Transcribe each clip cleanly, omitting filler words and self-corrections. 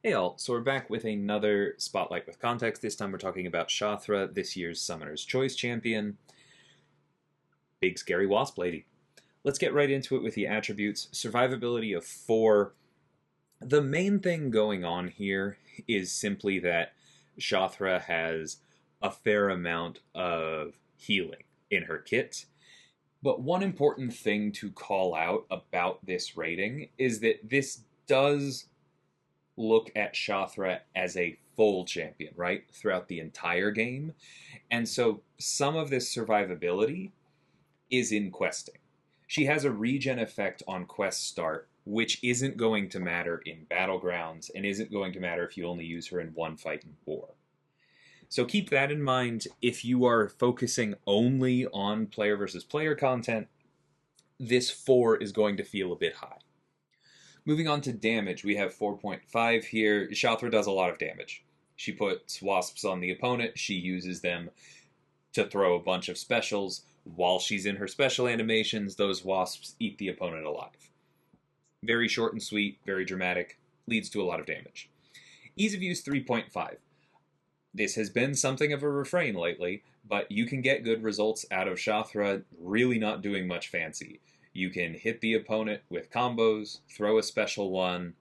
Hey all, so we're back with another Spotlight with Context. This time we're talking about Shathra, this year's Summoner's Choice champion. Big scary wasp lady. Let's get right into it with the attributes. Survivability of 4. The main thing going on here is simply that Shathra has a fair amount of healing in her kit. But one important thing to call out about this rating is that this does look at Shathra as a full champion, right? Throughout the entire game. And so some of this survivability is in questing. She has a regen effect on quest start, which isn't going to matter in battlegrounds and isn't going to matter if you only use her in one fight in war. So keep that in mind if you are focusing only on player versus player content. This 4 is going to feel a bit high. Moving on to damage, we have 4.5 here. Shathra does a lot of damage. She puts wasps on the opponent. She uses them to throw a bunch of specials. While she's in her special animations, those wasps eat the opponent alive. Very short and sweet, very dramatic, leads to a lot of damage. Ease of use 3.5. This has been something of a refrain lately, but you can get good results out of Shathra really not doing much fancy. You can hit the opponent with combos, throw a special 1,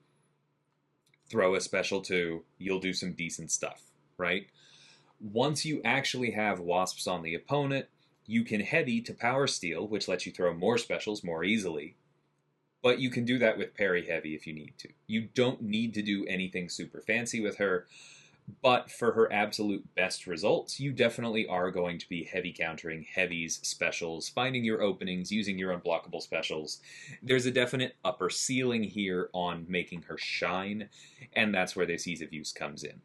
throw a special 2, you'll do some decent stuff, right? Once you actually have wasps on the opponent, you can heavy to power steal, which lets you throw more specials more easily, but you can do that with parry heavy if you need to. You don't need to do anything super fancy with her, but for her absolute best results, you definitely are going to be heavy countering heavies, specials, finding your openings, using your unblockable specials. There's a definite upper ceiling here on making her shine, and that's where this ease of use comes in.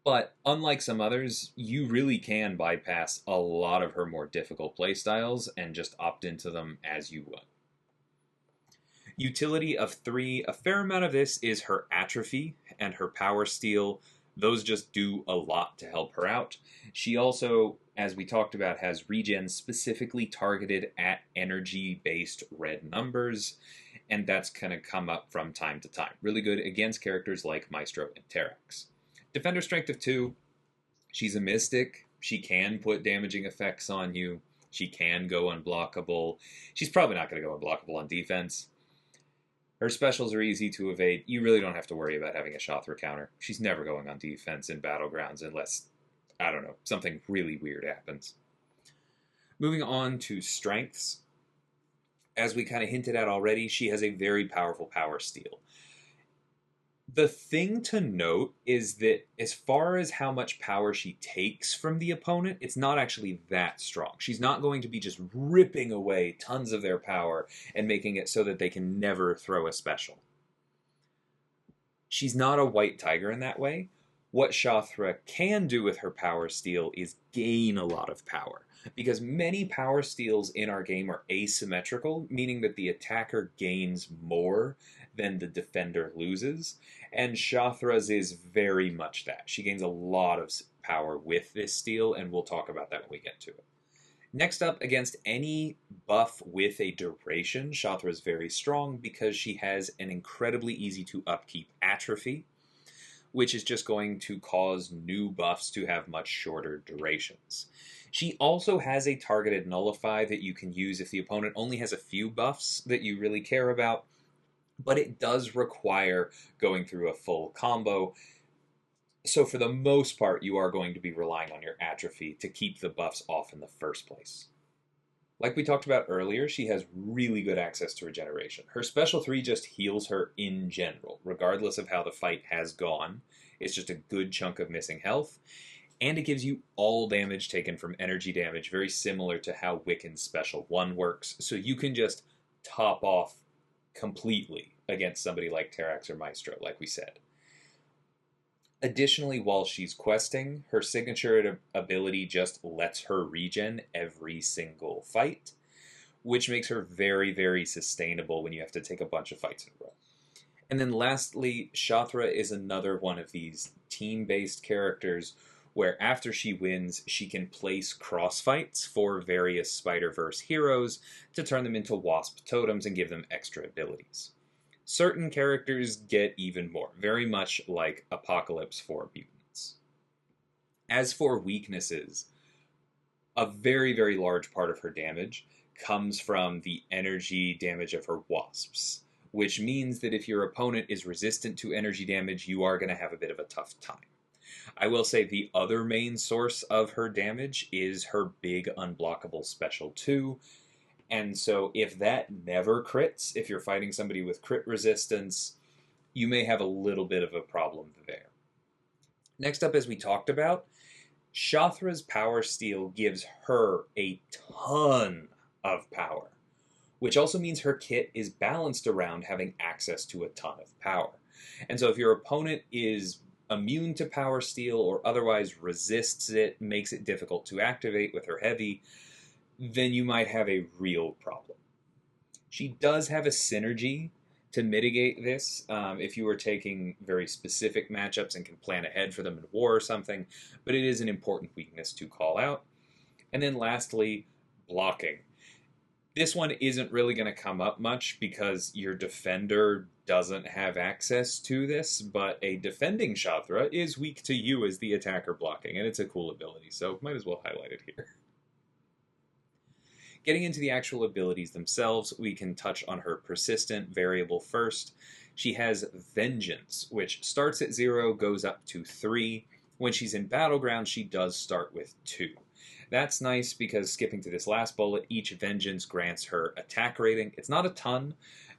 But unlike some others, you really can bypass a lot of her more difficult playstyles and just opt into them as you would. Utility of 3, a fair amount of this is her atrophy and her power steal. Those just do a lot to help her out. She also, as we talked about, has regen specifically targeted at energy-based red numbers, and that's going to come up from time to time. Really good against characters like Maestro and Terrax. Defender strength of 2, she's a mystic. She can put damaging effects on you. She can go unblockable. She's probably not going to go unblockable on defense. Her specials are easy to evade. You really don't have to worry about having a Shathra counter. She's never going on defense in battlegrounds unless, I don't know, something really weird happens. Moving on to strengths. As we kind of hinted at already, she has a very powerful power steal. The thing to note is that as far as how much power she takes from the opponent, it's not actually that strong. She's not going to be just ripping away tons of their power and making it so that they can never throw a special. She's not a white tiger in that way. What Shathra can do with her power steal is gain a lot of power. Because many power steals in our game are asymmetrical, meaning that the attacker gains more than the defender loses. And Shathra's is very much that. She gains a lot of power with this steal, and we'll talk about that when we get to it. Next up, against any buff with a duration, Shathra is very strong because she has an incredibly easy to upkeep atrophy, which is just going to cause new buffs to have much shorter durations. She also has a targeted nullify that you can use if the opponent only has a few buffs that you really care about, but it does require going through a full combo. So for the most part, you are going to be relying on your atrophy to keep the buffs off in the first place. Like we talked about earlier, she has really good access to regeneration. Her special 3 just heals her in general, regardless of how the fight has gone. It's just a good chunk of missing health. And it gives you all damage taken from energy damage, very similar to how Wiccan's special 1 works. So you can just top off completely against somebody like Terrax or Maestro, like we said. Additionally, while she's questing, her signature ability just lets her regen every single fight, which makes her very, very sustainable when you have to take a bunch of fights in a row. And then lastly, Shathra is another one of these team-based characters where after she wins, she can place cross-fights for various Spider-Verse heroes to turn them into Wasp Totems and give them extra abilities. Certain characters get even more, very much like Apocalypse for mutants. As for weaknesses, a very, very large part of her damage comes from the energy damage of her wasps, which means that if your opponent is resistant to energy damage, you are going to have a bit of a tough time. I will say the other main source of her damage is her big unblockable special 2. And so if that never crits, if you're fighting somebody with crit resistance, you may have a little bit of a problem there. Next up, as we talked about, Shathra's Power Steal gives her a ton of power, which also means her kit is balanced around having access to a ton of power. And so if your opponent is immune to Power Steal or otherwise resists it, makes it difficult to activate with her heavy, then you might have a real problem. She does have a synergy to mitigate this if you are taking very specific matchups and can plan ahead for them in war or something, but it is an important weakness to call out. And then lastly, blocking. This one isn't really going to come up much because your defender doesn't have access to this, but a defending Shathra is weak to you as the attacker blocking, and it's a cool ability, so might as well highlight it here. Getting into the actual abilities themselves, we can touch on her persistent variable first. She has Vengeance, which starts at 0, goes up to 3. When she's in Battleground, she does start with 2. That's nice because, skipping to this last bullet, each Vengeance grants her attack rating. It's not a ton,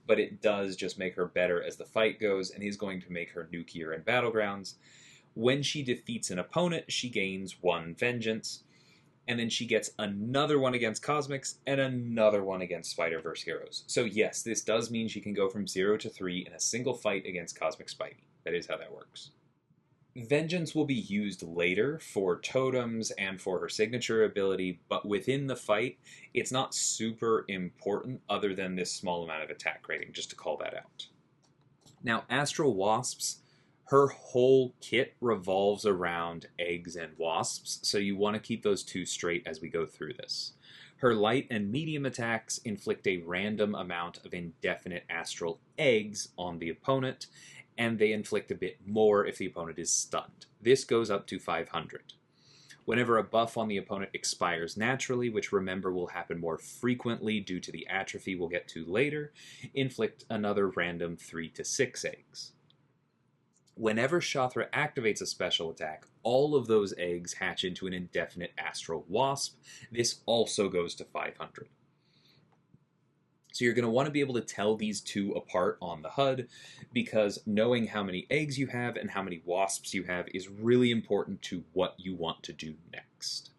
but it does just make her better as the fight goes, and is going to make her nukier in Battlegrounds. When she defeats an opponent, she gains 1 Vengeance. And then she gets another one against Cosmics and another one against Spider-Verse heroes. So yes, this does mean she can go from 0 to 3 in a single fight against Cosmic Spidey. That is how that works. Vengeance will be used later for Totems and for her signature ability, but within the fight, it's not super important other than this small amount of attack rating, just to call that out. Now, Astral Wasps, her whole kit revolves around eggs and wasps, so you want to keep those two straight as we go through this. Her light and medium attacks inflict a random amount of indefinite astral eggs on the opponent, and they inflict a bit more if the opponent is stunned. This goes up to 500. Whenever a buff on the opponent expires naturally, which remember will happen more frequently due to the atrophy we'll get to later, inflict another random 3 to 6 eggs. Whenever Shathra activates a special attack, all of those eggs hatch into an indefinite Astral Wasp. This also goes to 500. So you're going to want to be able to tell these two apart on the HUD, because knowing how many eggs you have and how many wasps you have is really important to what you want to do next.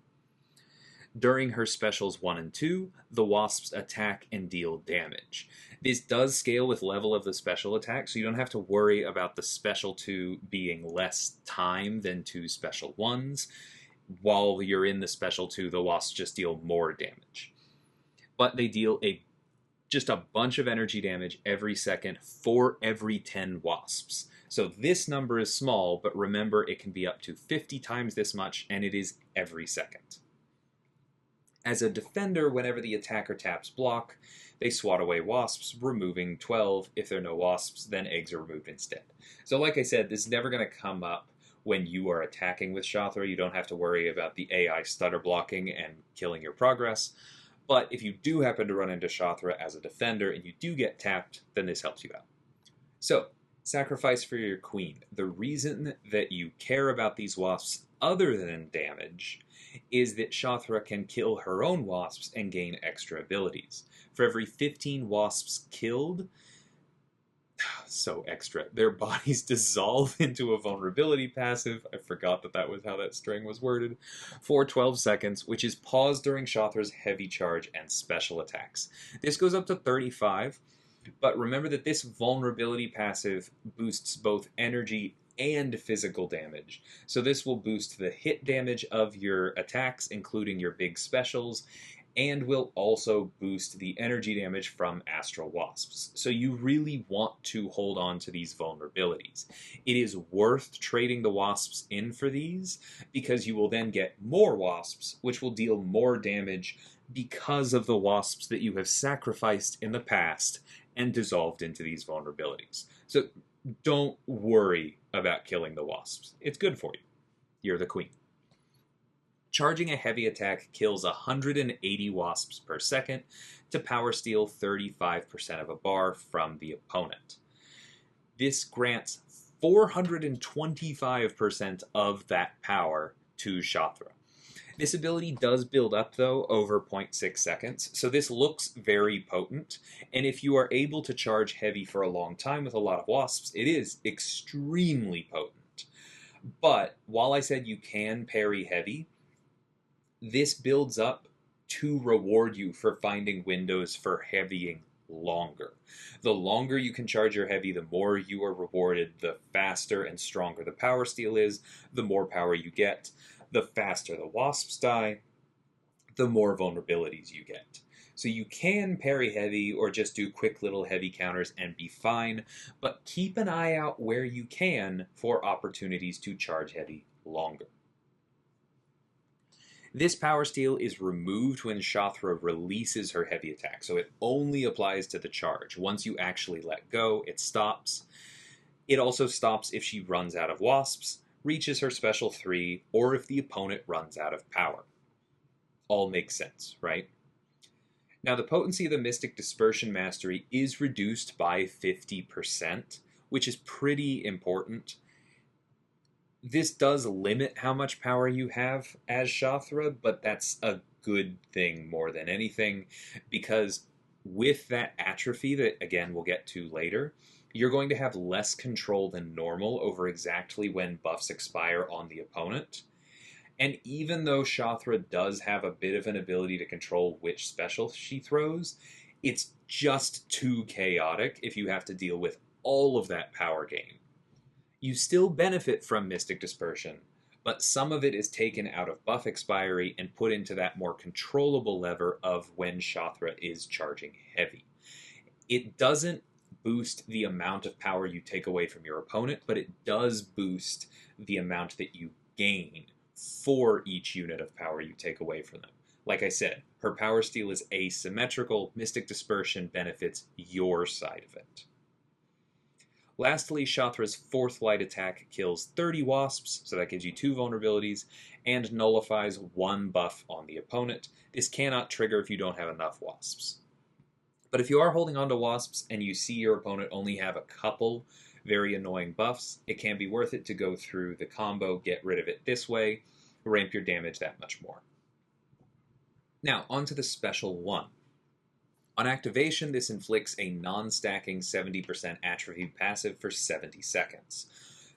During her specials 1 and 2, the wasps attack and deal damage. This does scale with level of the special attack, so you don't have to worry about the special 2 being less time than 2 special 1s. While you're in the special 2, the wasps just deal more damage. But they deal just a bunch of energy damage every second for every 10 wasps. So this number is small, but remember it can be up to 50 times this much, and it is every second. As a defender, whenever the attacker taps block, they swat away wasps, removing 12. If there are no wasps, then eggs are removed instead. So like I said, this is never going to come up when you are attacking with Shathra. You don't have to worry about the AI stutter blocking and killing your progress. But if you do happen to run into Shathra as a defender and you do get tapped, then this helps you out. So, sacrifice for your queen. The reason that you care about these wasps other than damage is that Shathra can kill her own wasps and gain extra abilities. For every 15 wasps killed, so extra, their bodies dissolve into a vulnerability passive. I forgot that was how that string was worded. For 12 seconds, which is paused during Shathra's heavy charge and special attacks. This goes up to 35, but remember that this vulnerability passive boosts both energy and physical damage. So this will boost the hit damage of your attacks, including your big specials, and will also boost the energy damage from Astral Wasps. So you really want to hold on to these vulnerabilities. It is worth trading the Wasps in for these, because you will then get more Wasps, which will deal more damage because of the Wasps that you have sacrificed in the past and dissolved into these vulnerabilities. So don't worry about killing the wasps. It's good for you. You're the queen. Charging a heavy attack kills 180 wasps per second to power steal 35% of a bar from the opponent. This grants 425% of that power to Shathra. This ability does build up, though, over 0.6 seconds, so this looks very potent, and if you are able to charge heavy for a long time with a lot of wasps, it is extremely potent. But while I said you can parry heavy, this builds up to reward you for finding windows for heavying longer. The longer you can charge your heavy, the more you are rewarded. The faster and stronger the power steal is, the more power you get. The faster the wasps die, the more vulnerabilities you get. So you can parry heavy or just do quick little heavy counters and be fine, but keep an eye out where you can for opportunities to charge heavy longer. This power steal is removed when Shathra releases her heavy attack, so it only applies to the charge. Once you actually let go, it stops. It also stops if she runs out of wasps, reaches her special 3, or if the opponent runs out of power. All makes sense, right? Now, the potency of the Mystic Dispersion Mastery is reduced by 50%, which is pretty important. This does limit how much power you have as Shathra, but that's a good thing more than anything, because with that atrophy that, again, we'll get to later, you're going to have less control than normal over exactly when buffs expire on the opponent. And even though Shathra does have a bit of an ability to control which special she throws, it's just too chaotic if you have to deal with all of that power gain. You still benefit from Mystic Dispersion, but some of it is taken out of buff expiry and put into that more controllable lever of when Shathra is charging heavy. It doesn't boost the amount of power you take away from your opponent, but it does boost the amount that you gain for each unit of power you take away from them. Like I said, her power steal is asymmetrical. Mystic Dispersion benefits your side of it. Lastly, Shathra's 4th light attack kills 30 wasps, so that gives you 2 vulnerabilities, and nullifies 1 buff on the opponent. This cannot trigger if you don't have enough wasps. But if you are holding on to wasps and you see your opponent only have a couple very annoying buffs, it can be worth it to go through the combo, get rid of it this way, ramp your damage that much more. Now, onto the special 1. On activation, this inflicts a non-stacking 70% atrophy passive for 70 seconds.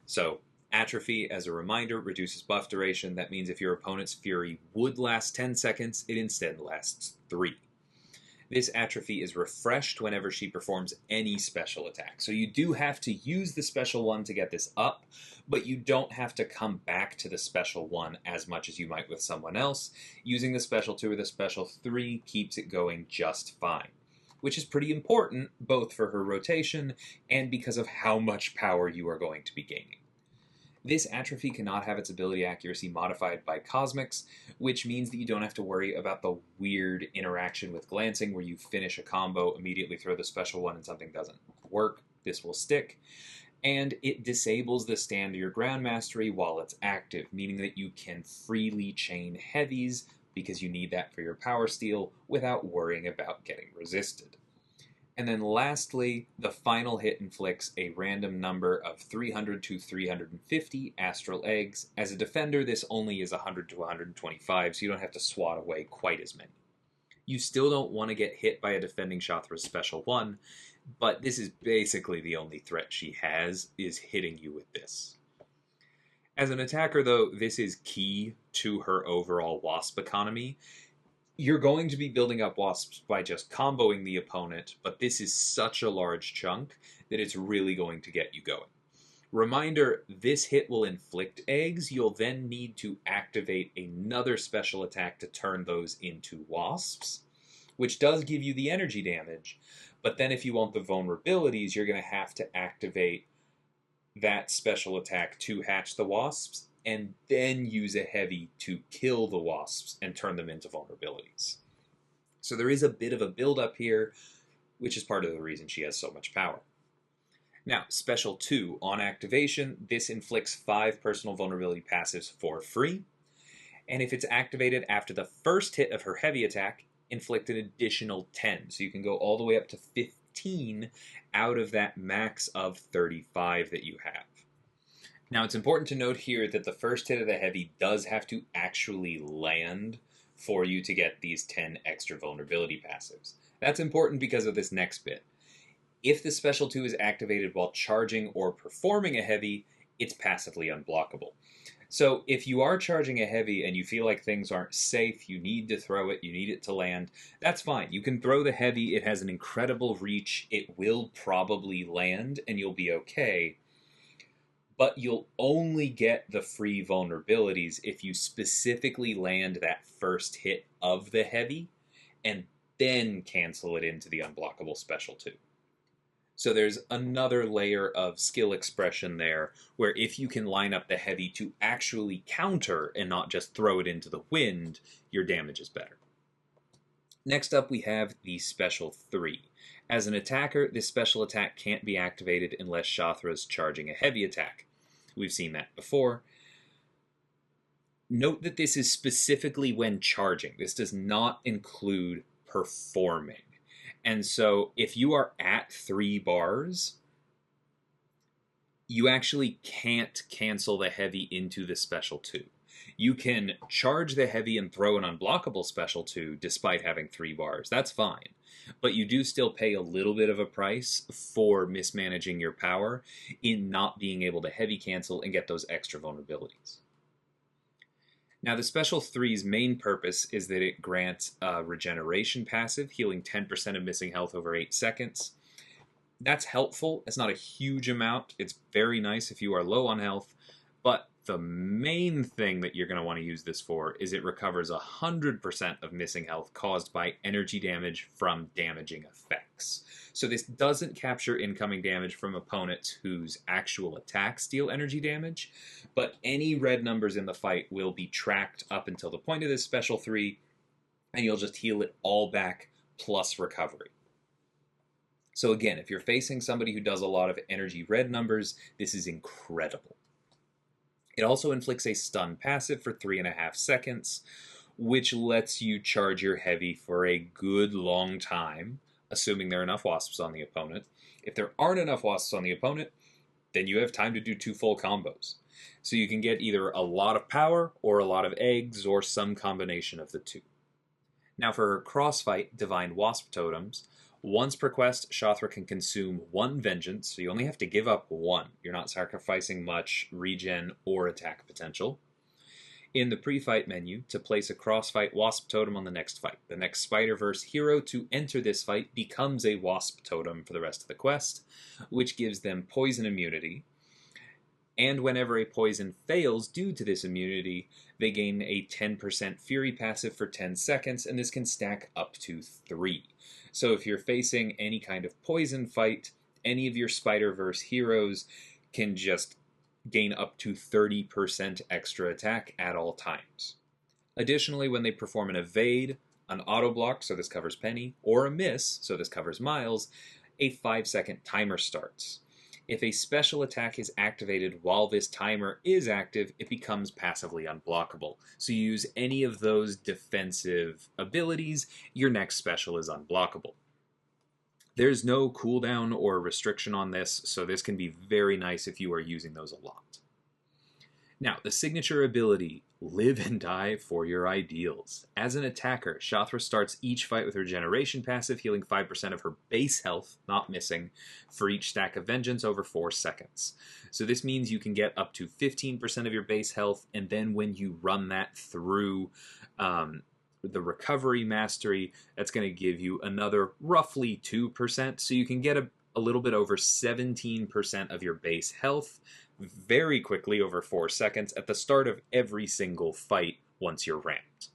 So, atrophy, as a reminder, reduces buff duration. That means if your opponent's fury would last 10 seconds, it instead lasts 3. This atrophy is refreshed whenever she performs any special attack. So you do have to use the special 1 to get this up, but you don't have to come back to the special 1 as much as you might with someone else. Using the special 2 or the special 3 keeps it going just fine, which is pretty important both for her rotation and because of how much power you are going to be gaining. This atrophy cannot have its ability accuracy modified by cosmics, which means that you don't have to worry about the weird interaction with glancing where you finish a combo, immediately throw the special 1 and something doesn't work. This will stick. And it disables the stand your ground mastery while it's active, meaning that you can freely chain heavies because you need that for your power steal without worrying about getting resisted. And then lastly, the final hit inflicts a random number of 300 to 350 astral eggs. As a defender, this only is 100 to 125, so you don't have to swat away quite as many. You still don't want to get hit by a defending Shathra's special 1, but this is basically the only threat she has, is hitting you with this. As an attacker, though, this is key to her overall wasp economy. You're going to be building up wasps by just comboing the opponent, but this is such a large chunk that it's really going to get you going. Reminder, this hit will inflict eggs. You'll then need to activate another special attack to turn those into wasps, which does give you the energy damage, but then if you want the vulnerabilities, you're going to have to activate that special attack to hatch the wasps, and then use a heavy to kill the wasps and turn them into vulnerabilities. So there is a bit of a build-up here. which is part of the reason she has so much power. Now, Special 2, on activation, this inflicts 5 personal vulnerability passives for free, and if it's activated after the first hit of her heavy attack, inflict an additional 10. So you can go all the way up to 15 out of that max of 35 that you have. Now, it's important to note here that the first hit of the heavy does have to actually land for you to get these 10 extra vulnerability passives. That's important because of this next bit. If the Special 2 is activated while charging or performing a heavy, it's passively unblockable. So if you are charging a heavy and you feel like things aren't safe, you need to throw it, you need it to land, that's fine. You can throw the heavy, it has an incredible reach, it will probably land, and you'll be okay. But you'll only get the free vulnerabilities if you specifically land that first hit of the heavy, and then cancel it into the unblockable Special 2. So there's another layer of skill expression there, where if you can line up the heavy to actually counter and not just throw it into the wind, your damage is better. Next up we have the Special 3. As an attacker, this special attack can't be activated unless Shathra is charging a heavy attack. We've seen that before. Note that this is specifically when charging. This does not include performing. And so if you are at 3 bars, you actually can't cancel the heavy into the Special 2. You can charge the heavy and throw an unblockable Special 2 despite having 3 bars. That's fine. But you do still pay a little bit of a price for mismanaging your power in not being able to heavy cancel and get those extra vulnerabilities. Now, the Special 3's main purpose is that it grants a regeneration passive, healing 10% of missing health over 8 seconds. That's helpful. It's not a huge amount. It's very nice if you are low on health. But the main thing that you're going to want to use this for is it recovers 100% of missing health caused by energy damage from damaging effects. So this doesn't capture incoming damage from opponents whose actual attacks deal energy damage, but any red numbers in the fight will be tracked up until the point of this Special 3, and you'll just heal it all back plus recovery. So again, if you're facing somebody who does a lot of energy red numbers, this is incredible. It also inflicts a stun passive for 3.5 seconds, which lets you charge your heavy for a good long time, assuming there are enough wasps on the opponent. If there aren't enough wasps on the opponent, then you have time to do 2 full combos. So you can get either a lot of power or a lot of eggs or some combination of the 2. Now for her crossfight Divine Wasp Totems, once per quest, Shathra can consume 1 vengeance, so you only have to give up 1. You're not sacrificing much regen or attack potential. In the pre-fight menu, to place a crossfight Wasp Totem on the next fight. The next Spider-Verse hero to enter this fight becomes a Wasp Totem for the rest of the quest, which gives them poison immunity. And whenever a poison fails due to this immunity, they gain a 10% Fury passive for 10 seconds, and this can stack up to 3. So if you're facing any kind of poison fight, any of your Spider-Verse heroes can just gain up to 30% extra attack at all times. Additionally, when they perform an evade, an auto block, so this covers Penny, or a miss, so this covers Miles, a 5-second timer starts. If a special attack is activated while this timer is active, it becomes passively unblockable. So you use any of those defensive abilities, your next special is unblockable. There's no cooldown or restriction on this, so this can be very nice if you are using those a lot. Now, the signature ability, Live and Die for Your Ideals. As an attacker, Shathra starts each fight with her Regeneration passive, healing 5% of her base health, not missing, for each stack of Vengeance over 4 seconds. So this means you can get up to 15% of your base health, and then when you run that through the Recovery Mastery, that's going to give you another roughly 2%, so you can get a little bit over 17% of your base health very quickly over 4 seconds at the start of every single fight once you're ranked.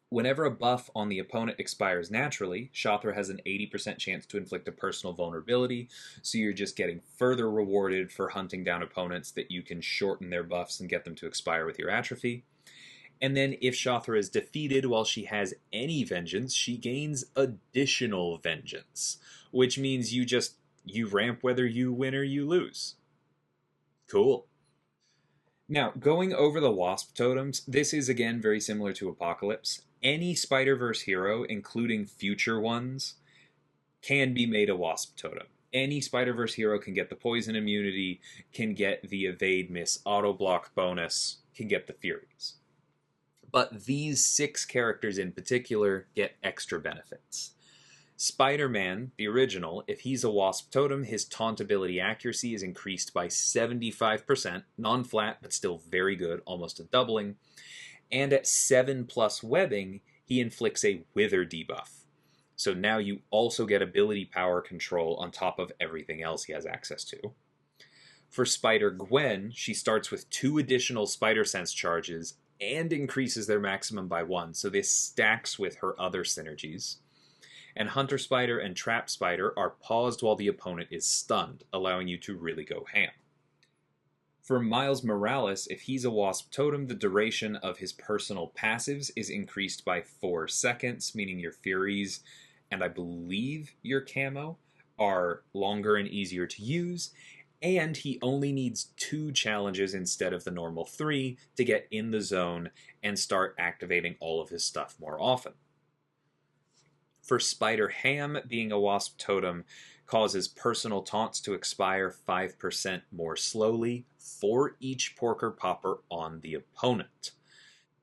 Whenever a buff on the opponent expires naturally, Shathra has an 80% chance to inflict a personal vulnerability, so you're just getting further rewarded for hunting down opponents that you can shorten their buffs and get them to expire with your atrophy. And then if Shathra is defeated while she has any vengeance, she gains additional vengeance, which means you ramp whether you win or you lose. Cool. Now, going over the Wasp totems, this is again very similar to Apocalypse. Any Spider-Verse hero, including future ones, can be made a Wasp totem. Any Spider-Verse hero can get the poison immunity, can get the evade miss auto block bonus, can get the Furies. But these 6 characters in particular get extra benefits. Spider-Man, the original, if he's a Wasp totem, his taunt ability accuracy is increased by 75%, non-flat, but still very good, almost a doubling. And at 7+ webbing, he inflicts a Wither debuff. So now you also get ability power control on top of everything else he has access to. For Spider-Gwen, she starts with 2 additional Spider Sense charges and increases their maximum by 1, so this stacks with her other synergies. And Hunter Spider and Trap Spider are paused while the opponent is stunned, allowing you to really go ham. For Miles Morales, if he's a Wasp totem, the duration of his personal passives is increased by 4 seconds, meaning your Furies, and I believe your camo, are longer and easier to use, and he only needs 2 challenges instead of the normal 3 to get in the zone and start activating all of his stuff more often. For Spider-Ham, being a Wasp totem causes personal taunts to expire 5% more slowly for each Porker Popper on the opponent.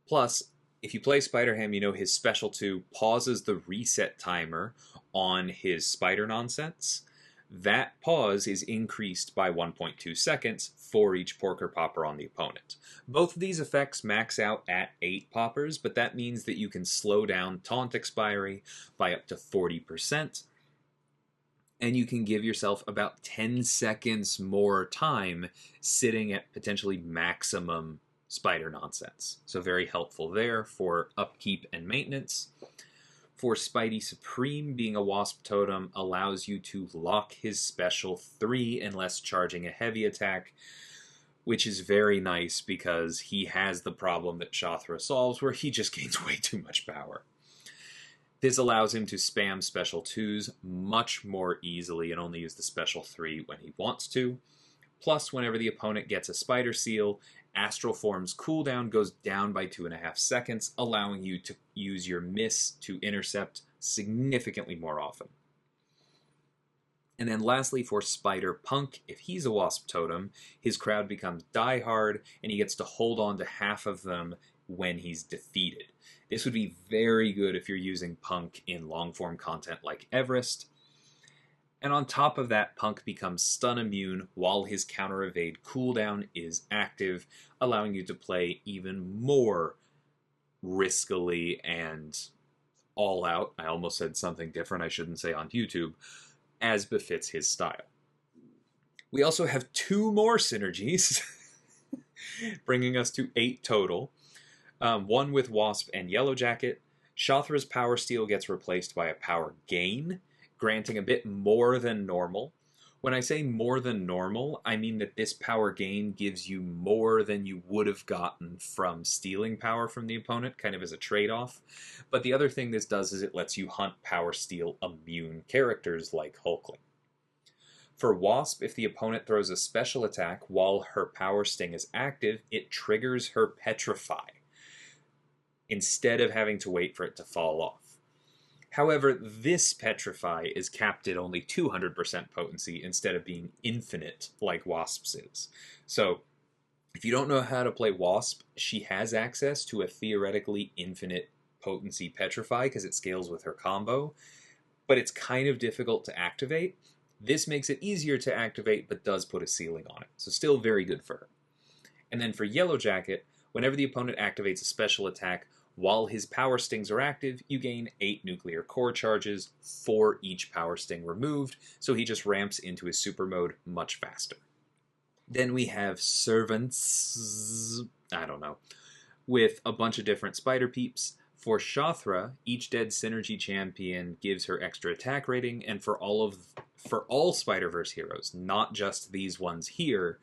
Plus, if you play Spider-Ham, you know his special 2 pauses the reset timer on his Spider Nonsense. That pause is increased by 1.2 seconds for each Porker Popper on the opponent. Both of these effects max out at 8 poppers, but that means that you can slow down taunt expiry by up to 40%, and you can give yourself about 10 seconds more time sitting at potentially maximum Spider Nonsense. So very helpful there for upkeep and maintenance. For Spidey Supreme, being a Wasp totem allows you to lock his special 3 unless charging a heavy attack, which is very nice because he has the problem that Shathra solves where he just gains way too much power. This allows him to spam special 2s much more easily and only use the special 3 when he wants to. Plus, whenever the opponent gets a Spider Seal, Astral Form's cooldown goes down by 2.5 seconds, allowing you to use your miss to intercept significantly more often. And then lastly, for Spider-Punk, if he's a Wasp totem, his crowd becomes diehard, and he gets to hold on to half of them when he's defeated. This would be very good if you're using Punk in long-form content like Everest. And on top of that, Punk becomes stun immune while his counter evade cooldown is active, allowing you to play even more riskily and all out. I almost said something different I shouldn't say on YouTube, as befits his style. We also have 2 more synergies, bringing us to 8 total. One with Wasp and Yellow Jacket. Shathra's Power Steal gets replaced by a Power Gain, granting a bit more than normal. When I say more than normal, I mean that this power gain gives you more than you would have gotten from stealing power from the opponent, kind of as a trade-off. But the other thing this does is it lets you hunt Power Steal immune characters like Hulkling. For Wasp, if the opponent throws a special attack while her Power Sting is active, it triggers her Petrify, instead of having to wait for it to fall off. However, this Petrify is capped at only 200% potency instead of being infinite like Wasp's is. So, if you don't know how to play Wasp, she has access to a theoretically infinite potency Petrify because it scales with her combo, but it's kind of difficult to activate. This makes it easier to activate, but does put a ceiling on it, so still very good for her. And then for Yellow Jacket, whenever the opponent activates a special attack, while his Power Stings are active, you gain 8 nuclear core charges for each Power Sting removed, so he just ramps into his super mode much faster. Then we have Servants, with a bunch of different Spider Peeps. For Shathra, each dead Synergy champion gives her extra attack rating, and for all Spider-Verse heroes, not just these ones here,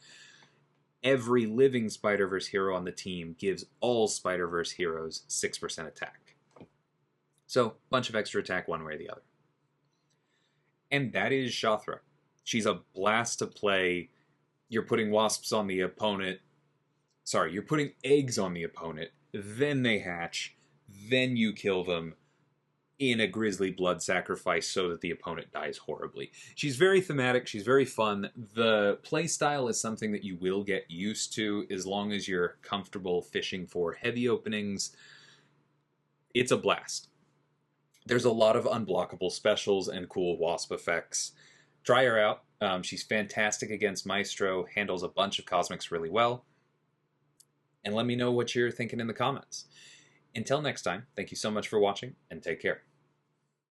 Every living Spider-Verse hero on the team gives all Spider-Verse heroes 6% attack. So, bunch of extra attack one way or the other. And that is Shathra. She's a blast to play. You're putting wasps on the opponent. Sorry, you're putting eggs on the opponent. Then they hatch. Then you kill them in a grisly blood sacrifice so that the opponent dies horribly. She's very thematic. She's very fun. The playstyle is something that you will get used to as long as you're comfortable fishing for heavy openings. It's a blast. There's a lot of unblockable specials and cool Wasp effects. Try her out. She's fantastic against Maestro, handles a bunch of cosmics really well. And let me know what you're thinking in the comments. Until next time, thank you so much for watching, and take care.